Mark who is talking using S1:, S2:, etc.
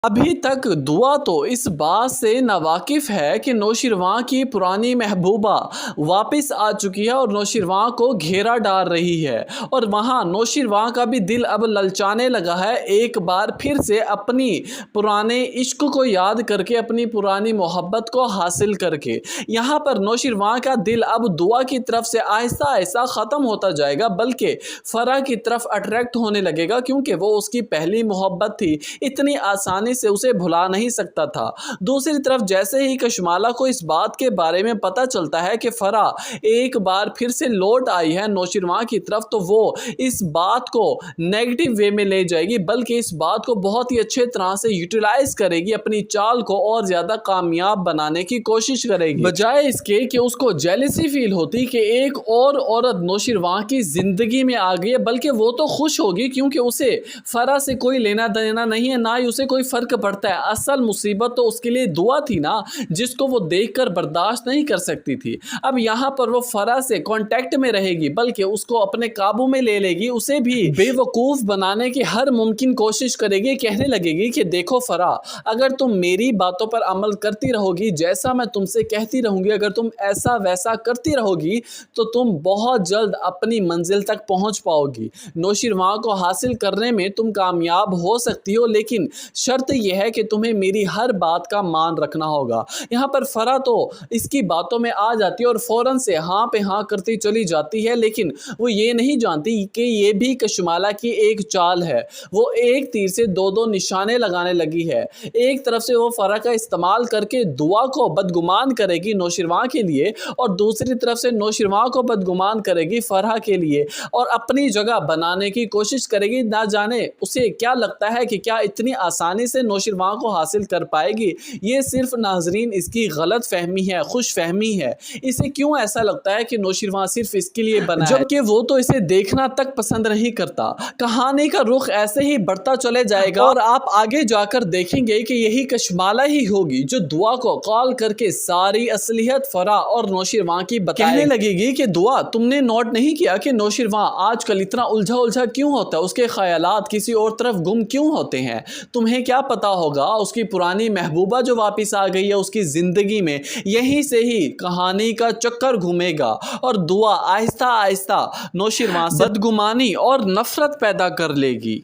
S1: अभी तक दुआ तो इस बात से नावाकिफ़ है कि नौशिरवां की पुरानी महबूबा वापस आ चुकी है और नौशिरवां को घेरा डाल रही है, और वहाँ नौशिरवां का भी दिल अब ललचाने लगा है, एक बार फिर से अपनी पुराने इश्क को याद करके, अपनी पुरानी मोहब्बत को हासिल करके। यहाँ पर नौशिरवां का दिल अब दुआ की तरफ से आहिस्ता आहिस्ता ख़त्म होता जाएगा, बल्कि फ़रा की तरफ अट्रैक्ट होने लगेगा, क्योंकि वो उसकी पहली मोहब्बत थी, इतनी आसानी से उसे भुला नहीं सकता था। दूसरी तरफ जैसे ही कशमाला को इस बात के बारे में पता चलता है कि फ़रा एक बार फिर से लौट आई है नौशिरवां की तरफ, तो वो इस बात को नेगेटिव वे में ले जाएगी, बल्कि इस बात को बहुत ही अच्छे तरह से यूटिलाइज करेगी, अपनी चाल को और ज़्यादा कामयाब बनाने की कोशिश करेगी, बजाय इसके कि उसको जेलसी फील होती कि एक और औरत नौशिरवां की ज़िंदगी में आ गई है। बल्कि वो तो खुश होगी, क्योंकि उसे फ़रा से कोई लेना देना नहीं है, ना ही उसे कोई फर्क पड़ता है। असल मुसीबत तो उसके लिए दुआ थी ना, जिसको वो देखकर बर्दाश्त नहीं कर सकती थी। अब यहाँ पर वो फ़रा से कांटेक्ट में रहेगी, बल्कि उसको अपने काबू में ले लेगी, उसे भी बेवकूफ़ बनाने की हर मुमकिन कोशिश करेगी। कहने लगेगी कि देखो फ़रा, अगर तुम मेरी बातों पर अमल करती रहोगी, जैसा मैं तुमसे कहती रहूँगी, अगर तुम ऐसा वैसा करती रहोगी, तो तुम बहुत जल्द अपनी मंजिल तक पहुँच पाओगी। नौशिरवां को हासिल करने में तुम कामयाब हो सकती हो, लेकिन शर्त यह है कि तुम्हें मेरी हर बात का मान रखना होगा। यहाँ पर फ़रा तो इसकी बातों में आ जाती है और फ़ौरन से हाँ पे हाँ करती चली जाती है, लेकिन वो ये नहीं जानती कि ये भी कशमाला की एक चाल है। वो एक तीर से दो दो निशाने लगाने लगी है। एक तरफ से वो फ़रा का इस्तेमाल करके दुआ को बदगुमान करेगी नौशिरवां के लिए, और दूसरी तरफ से नौशिरवां को बदगुमान करेगी फ़रा के लिए, और अपनी जगह बनाने की कोशिश करेगी। ना जाने उसे क्या लगता है कि क्या इतनी आसानी से नौशिरवां को हासिल कर पाएगी। ये सिर्फ नाजरीन इसकी गलत फहमी है, खुश फहमी है। इसे क्यों ऐसा लगता है कि नौशिरवां सिर्फ इसके लिए बना है, जबकि वो तो इसे देखना तक पसंद नहीं करता। कहानी का रुख ऐसे ही बढ़ता चले जाएगा और आप आगे जाकर देखेंगे कि यही कशमाला ही होगी जो दुआ को कॉल करके सारी असलियत फ़रा और नौशिरवां की कहने लगेगी कि दुआ, तुमने नोट नहीं किया कि नौशिरवां आजकल इतना उलझा उलझा क्यों होता है, उसके ख्यालात किसी और तरफ गुम क्यों होते हैं। तुम्हें क्या पता होगा, उसकी पुरानी महबूबा जो वापस आ गई है उसकी ज़िंदगी में, यहीं से ही कहानी का चक्कर घूमेगा और दुआ आहिस्ता आहिस्ता नौशिरवां से बदगुमानी और नफरत पैदा कर लेगी।